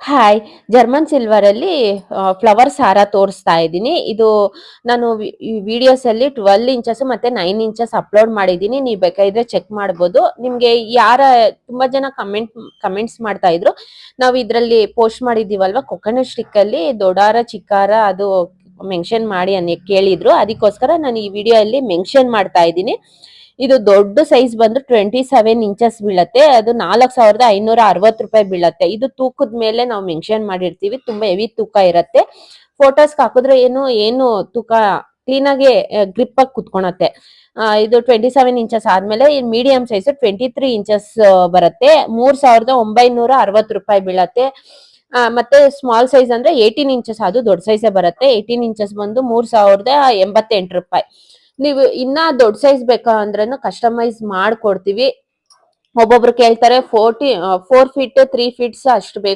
Hi! German silver ಅಲ್ಲಿ flowers ಹಾರ ತೋರಿಸ್ತಾ ಇದ್ದೀನಿ. ಇದು ನಾನು ಈ ವಿಡಿಯೋಸ್ ಅಲ್ಲಿ 12 ಇಂಚಸ್ ಮತ್ತೆ 9 ಇಂಚಸ್ ಅಪ್ಲೋಡ್ ಮಾಡಿದ್ದೀನಿ. ನೀವು ಬೇಕಾದ್ರೆ ಚೆಕ್ ಮಾಡ್ಬೋದು. ನಿಮ್ಗೆ ತುಂಬಾ ಜನ ಕಮೆಂಟ್ಸ್ ಮಾಡ್ತಾ ಇದ್ರು. ನಾವು ಇದ್ರಲ್ಲಿ ಪೋಸ್ಟ್ ಮಾಡಿದೀವಲ್ವಾ ಕೊಕೊನಟ್ ಸ್ಟಿಕ್ ಅಲ್ಲಿ ದೊಡ್ಡಾರ ಚಿಕ್ಕಾರ ಅದು ಮೆನ್ಷನ್ ಮಾಡಿ ಕೇಳಿದ್ರು. ಅದಕ್ಕೋಸ್ಕರ ನಾನು ಈ ವಿಡಿಯೋ ಅಲ್ಲಿ ಮೆನ್ಷನ್ ಮಾಡ್ತಾ ಇದ್ದೀನಿ. ಇದು ದೊಡ್ಡ ಸೈಜ್ ಬಂದು 27 ಇಂಚಸ್ ಬೀಳತ್ತೆ. ಅದು 4560 ರೂಪಾಯಿ ಬೀಳತ್ತೆ. ಇದು ತೂಕದ ಮೇಲೆ ನಾವು ಮೆನ್ಷನ್ ಮಾಡಿರ್ತೀವಿ. ತುಂಬಾ ಹೆವಿ ತೂಕ ಇರತ್ತೆ. ಫೋಟೋಸ್ ಹಾಕಿದ್ರೆ ಏನು ತೂಕ ಕ್ಲೀನ್ ಆಗಿ ಗ್ರಿಪ್ ಆಗಿ ಕುತ್ಕೊಳತ್ತೆ. ಇದು 27 ಇಂಚಸ್ ಆದ್ಮೇಲೆ ಮೀಡಿಯಂ ಸೈಜ್ 23 ಇಂಚಸ್ ಬರುತ್ತೆ. 3960 ರೂಪಾಯಿ ಬೀಳತ್ತೆ. ಮತ್ತೆ ಸ್ಮಾಲ್ ಸೈಜ್ ಅಂದ್ರೆ 18 ಇಂಚಸ್, ಅದು ದೊಡ್ಡ ಸೈಜೇ ಬರುತ್ತೆ. 18 ಇಂಚಸ್ ಬಂದು 3088 ರೂಪಾಯಿ. ನೀವು ಇನ್ನ ದೊಡ್ಡ ಸೈಜ್ ಬೇಕಾ ಅಂದ್ರೂ ಕಸ್ಟಮೈಸ್ ಮಾಡ್ಕೊಡ್ತೀವಿ. ಒಬ್ಬೊಬ್ರು ಕೇಳ್ತಾರೆ 4 ಫೀಟ್ 3 ಫೀಟ್ಸ್ ಅಷ್ಟು ಬೇಕು